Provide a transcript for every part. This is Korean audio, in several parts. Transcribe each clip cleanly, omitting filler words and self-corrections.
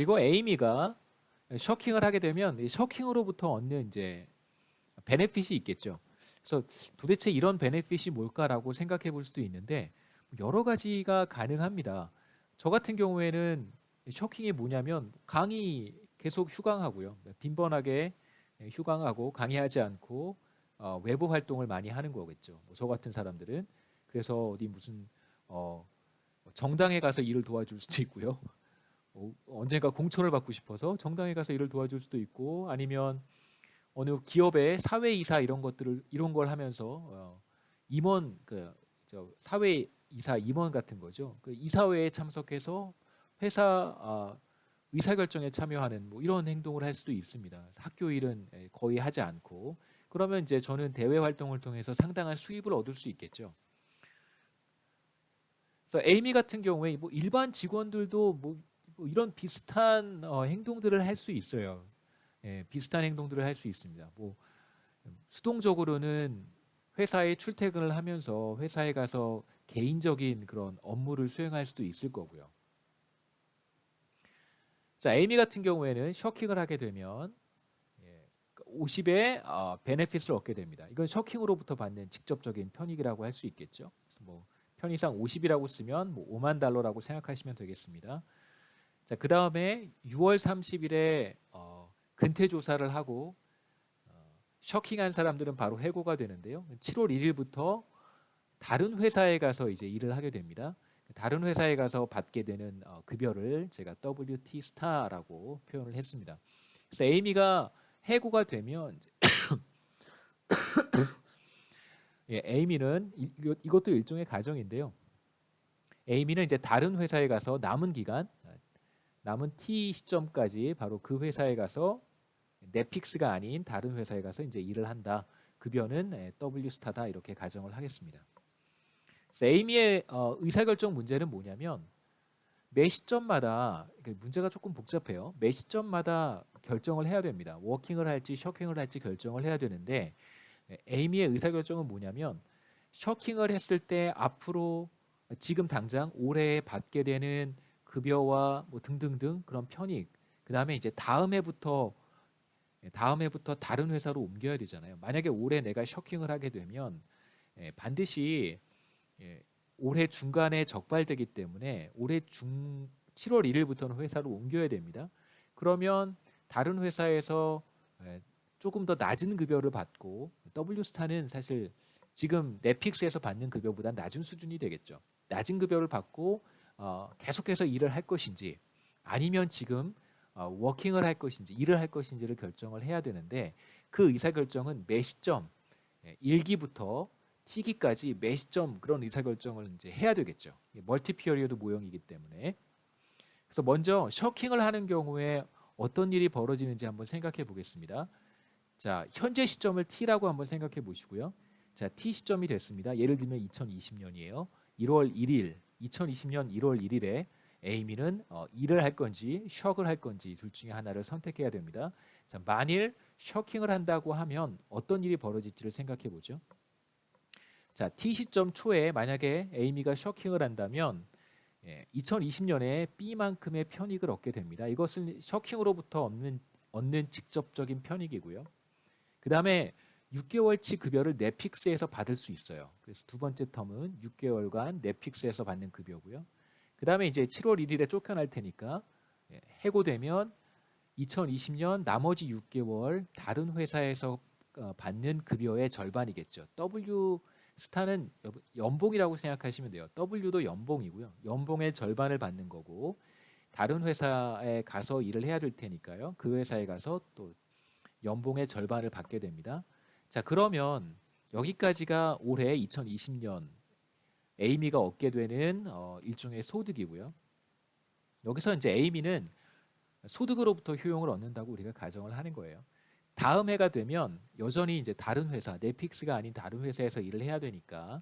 그리고 에이미가 셔킹을 하게 되면 이 셔킹으로부터 얻는 이제 베네핏이 있겠죠. 그래서 도대체 이런 베네핏이 뭘까라고 생각해 볼 수도 있는데 여러 가지가 가능합니다. 저 같은 경우에는 셔킹이 뭐냐면 강의 계속 휴강하고요. 빈번하게 휴강하고 강의하지 않고 외부 활동을 많이 하는 거겠죠. 저 같은 사람들은 그래서 어디 무슨 정당에 가서 일을 도와줄 수도 있고요. 언젠가 공천을 받고 싶어서 정당에 가서 일을 도와줄 수도 있고 아니면 어느 기업의 사회이사 이런 걸 하면서 임원 사회이사 임원 같은 거죠. 그 이사회에 참석해서 회사 의사결정에 참여하는 뭐 이런 행동을 할 수도 있습니다. 학교 일은 거의 하지 않고 그러면 이제 저는 대외 활동을 통해서 상당한 수입을 얻을 수 있겠죠. 그래서 에이미 같은 경우에 뭐 일반 직원들도 뭐 이런 비슷한 행동들을 할 수 있어요. 비슷한 행동들을 할 수 있습니다. 뭐 수동적으로는 회사에 출퇴근을 하면서 회사에 가서 개인적인 그런 업무를 수행할 수도 있을 거고요. 자, 에이미 같은 경우에는 셔킹을 하게 되면 50의 베네핏을 얻게 됩니다. 이건 셔킹으로부터 받는 직접적인 편익이라고 할 수 있겠죠. 그래서 뭐 편의상 50이라고 쓰면 뭐 5만 달러라고 생각하시면 되겠습니다. 자, 그 다음에 6월 30일에 근태 조사를 하고 셔킹한 사람들은 바로 해고가 되는데요. 7월 1일부터 다른 회사에 가서 이제 일을 하게 됩니다. 다른 회사에 가서 받게 되는 급여를 제가 WT 스타라고 표현을 했습니다. 그래서 에이미가 해고가 되면 에이미는 이것도 일종의 가정인데요. 에이미는 이제 다른 회사에 가서 남은 기간, 남은 T 시점까지 바로 그 회사에 가서 넷픽스가 아닌 다른 회사에 가서 이제 일을 한다. 급여는 W 스타다 이렇게 가정을 하겠습니다. 그래서 에이미의 의사결정 문제는 뭐냐면 매 시점마다 문제가 조금 복잡해요. 매 시점마다 결정을 해야 됩니다. 워킹을 할지 셔킹을 할지 결정을 해야 되는데 에이미의 의사결정은 뭐냐면 셔킹을 했을 때 앞으로 지금 당장 올해 받게 되는 급여와 뭐 등등등 그런 편익 그 다음에 이제 다음 해부터 다른 회사로 옮겨야 되잖아요. 만약에 올해 내가 셔킹을 하게 되면 반드시 올해 중간에 적발되기 때문에 올해 7월 1일부터는 회사로 옮겨야 됩니다. 그러면 다른 회사에서 조금 더 낮은 급여를 받고 W스타는 사실 지금 넷픽스에서 받는 급여보다 낮은 수준이 되겠죠. 낮은 급여를 받고 계속해서 일을 할 것인지 아니면 지금 워킹을 할 것인지 일을 할 것인지를 결정을 해야 되는데 그 의사결정은 매 시점 1기부터 T기까지 매 시점 그런 의사결정을 이제 해야 되겠죠. 멀티 피어리어드 모형이기 때문에. 그래서 먼저 셔킹을 하는 경우에 어떤 일이 벌어지는지 한번 생각해 보겠습니다. 자, 현재 시점을 T라고 한번 생각해 보시고요. 자, T 시점이 됐습니다. 예를 들면 2020년이에요. 1월 1일, 2020년 1월 1일에 에이미는 일을 할 건지 셔크를 할 건지 둘 중에 하나를 선택해야 됩니다. 자, 만일 셔킹을 한다고 하면 어떤 일이 벌어질지를 생각해 보죠. 자, T 시점 초에 만약에 에이미가 셔킹을 한다면 2020년에 B만큼의 편익을 얻게 됩니다. 이것은 셔킹으로부터 얻는 직접적인 편익이고요. 그 다음에 6개월치 급여를 넷픽스에서 받을 수 있어요. 그래서 두 번째 텀은 6개월간 넷픽스에서 받는 급여고요. 그 다음에 이제 7월 1일에 쫓겨날 테니까 해고되면 2020년 나머지 6개월 다른 회사에서 받는 급여의 절반이겠죠. W 스타는 연봉이라고 생각하시면 돼요. W도 연봉이고요. 연봉의 절반을 받는 거고 다른 회사에 가서 일을 해야 될 테니까요. 그 회사에 가서 또 연봉의 절반을 받게 됩니다. 자, 그러면 여기까지가 올해 2020년 에이미가 얻게 되는 일종의 소득이고요. 여기서 이제 에이미는 소득으로부터 효용을 얻는다고 우리가 가정을 하는 거예요. 다음 해가 되면 여전히 이제 다른 회사, 넷픽스가 아닌 다른 회사에서 일을 해야 되니까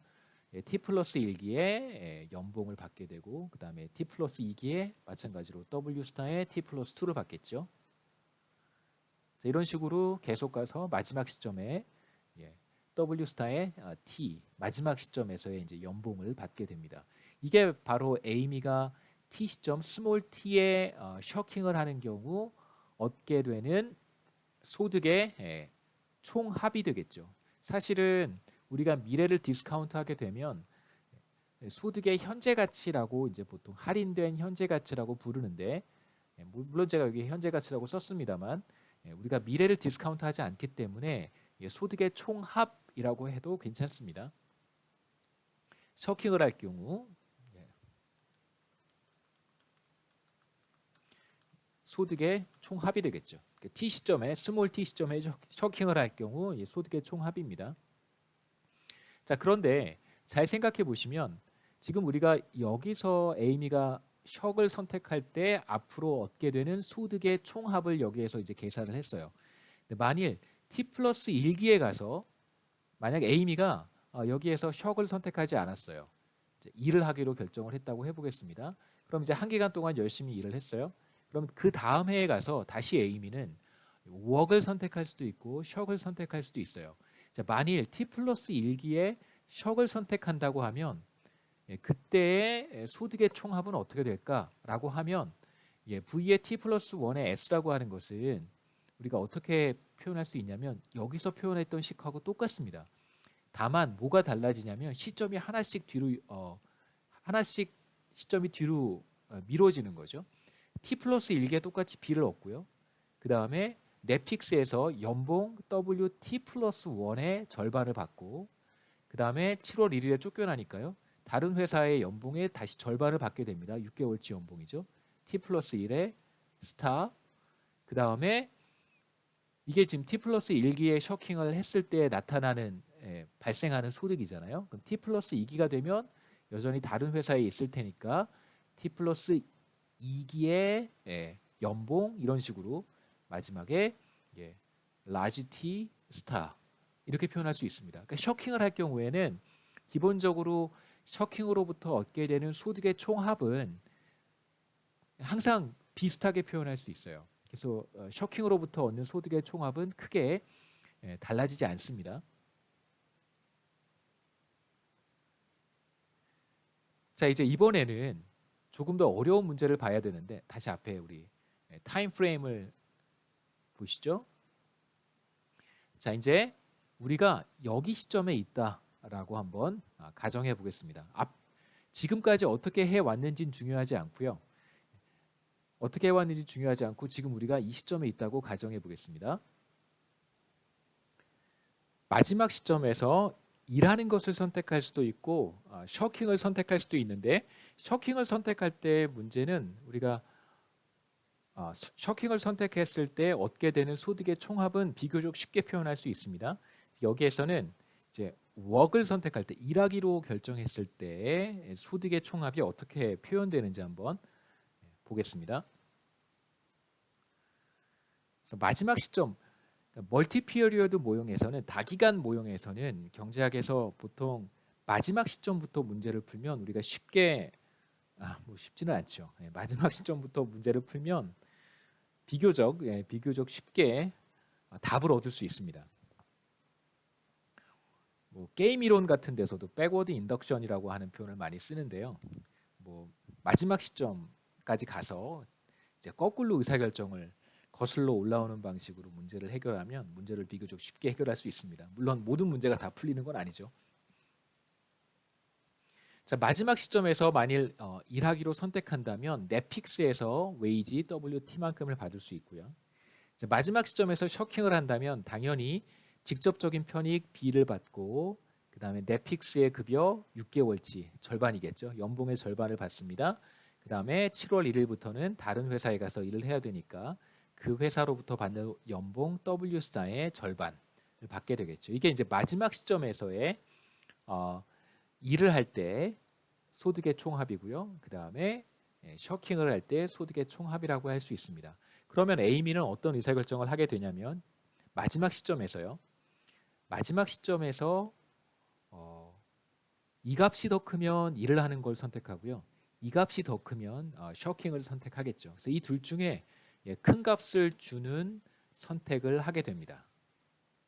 T 플러스 1기에 연봉을 받게 되고 그 다음에 T 플러스 2기에 마찬가지로 W 스타의 T 플러스 2를 받겠죠. 자, 이런 식으로 계속 가서 마지막 시점에 W 스타의 T 마지막 시점에서의 이제 연봉을 받게 됩니다. 이게 바로 에이미가 t 시점 스몰 t에 셔킹을 하는 경우 얻게 되는 소득의 총합이 되겠죠. 사실은 우리가 미래를 디스카운트하게 되면 소득의 현재 가치라고 이제 보통 할인된 현재 가치라고 부르는데, 물론 제가 여기 현재 가치라고 썼습니다만 우리가 미래를 디스카운트하지 않기 때문에 소득의 총합이라고 해도 괜찮습니다. 셔킹을 할 경우 소득의 총합이 되겠죠. t 시점에 스몰 t 시점에 셔킹을 할 경우 소득의 총합입니다. 자, 그런데 잘 생각해 보시면 지금 우리가 여기서 에이미가 셔을 선택할 때 앞으로 얻게 되는 소득의 총합을 여기에서 이제 계산을 했어요. 근데 만일 t 플러스 1기에 가서 만약 에이미가 여기에서 셔을 선택하지 않았어요. 이제 일을 하기로 결정을 했다고 해보겠습니다. 그럼 이제 한 기간 동안 열심히 일을 했어요. 그럼 그 다음 해에 가서 다시 에이미는 work을 선택할 수도 있고 셔을 선택할 수도 있어요. 자, 만일 t 플러스 1기에 셔을 선택한다고 하면 그때의 소득의 총합은 어떻게 될까라고 하면 v의 t 플러스 1의 s라고 하는 것은 우리가 어떻게 표현할 수 있냐면 여기서 표현했던 식하고 똑같습니다. 다만 뭐가 달라지냐면 시점이 하나씩 뒤로 하나씩 시점이 뒤로 미뤄지는 거죠. t 플러스 1기에 똑같이 b를 얻고요. 그 다음에 넷픽스에서 연봉 WT 플러스 1의 절반을 받고, 그 다음에 7월 1일에 쫓겨나니까요. 다른 회사의 연봉에 다시 절반을 받게 됩니다. 6개월치 연봉이죠. t 플러스 1의 스타. 그 다음에 이게 지금 t 플러스 1기에 셔킹을 했을 때 나타나는 발생하는 소득이잖아요. 그럼 t 플러스 2기가 되면 여전히 다른 회사에 있을 테니까 t 플러스 2기의 연봉 이런 식으로 마지막에 라지 T 스타 이렇게 표현할 수 있습니다. 그러니까 셔킹을 할 경우에는 기본적으로 셔킹으로부터 얻게 되는 소득의 총합은 항상 비슷하게 표현할 수 있어요. 그래서 셔킹으로부터 얻는 소득의 총합은 크게 달라지지 않습니다. 자, 이제 이번에는 조금 더 어려운 문제를 봐야 되는데 다시 앞에 우리 타임 프레임을 보시죠. 자, 이제 우리가 여기 시점에 있다라고 한번 가정해 보겠습니다. 지금까지 어떻게 해왔는지는 중요하지 않고요. 어떻게 해왔는지 중요하지 않고 지금 우리가 이 시점에 있다고 가정해 보겠습니다. 마지막 시점에서 일하는 것을 선택할 수도 있고 셔킹을 선택할 수도 있는데, 셔킹을 선택할 때 문제는 우리가 셔킹을 선택했을 때 얻게 되는 소득의 총합은 비교적 쉽게 표현할 수 있습니다. 여기에서는 이제 work을 선택할 때 일하기로 결정했을 때 소득의 총합이 어떻게 표현되는지 한번 보겠습니다. 마지막 시점 멀티 피어리어드 모형에서는 다기간 모형에서는 경제학에서 보통 마지막 시점부터 문제를 풀면 우리가 쉽게 쉽지는 않죠. 마지막 시점부터 문제를 풀면 비교적 쉽게 답을 얻을 수 있습니다. 게임 이론 같은 데서도 백워드 인덕션이라고 하는 표현을 많이 쓰는데요. 마지막 시점까지 가서 이제 거꾸로 의사결정을 거슬러 올라오는 방식으로 문제를 해결하면 문제를 비교적 쉽게 해결할 수 있습니다. 물론 모든 문제가 다 풀리는 건 아니죠. 자, 마지막 시점에서 만일 일하기로 선택한다면 넷픽스에서 웨이지 WT만큼을 받을 수 있고요. 자, 마지막 시점에서 셔킹을 한다면 당연히 직접적인 편익 B를 받고, 그 다음에 넷픽스의 급여 6개월치 절반이겠죠. 연봉의 절반을 받습니다. 그 다음에 7월 1일부터는 다른 회사에 가서 일을 해야 되니까 그 회사로부터 받는 연봉 W스타의 절반을 받게 되겠죠. 이게 이제 마지막 시점에서의 일을 할 때 소득의 총합이고요. 그 다음에 셔킹을 할 때 소득의 총합이라고 할 수 있습니다. 그러면 에이미는 어떤 의사결정을 하게 되냐면 마지막 시점에서요. 마지막 시점에서 이 값이 더 크면 일을 하는 걸 선택하고요. 이 값이 더 크면 셔킹을 선택하겠죠. 그래서 이 둘 중에 큰 값을 주는 선택을 하게 됩니다.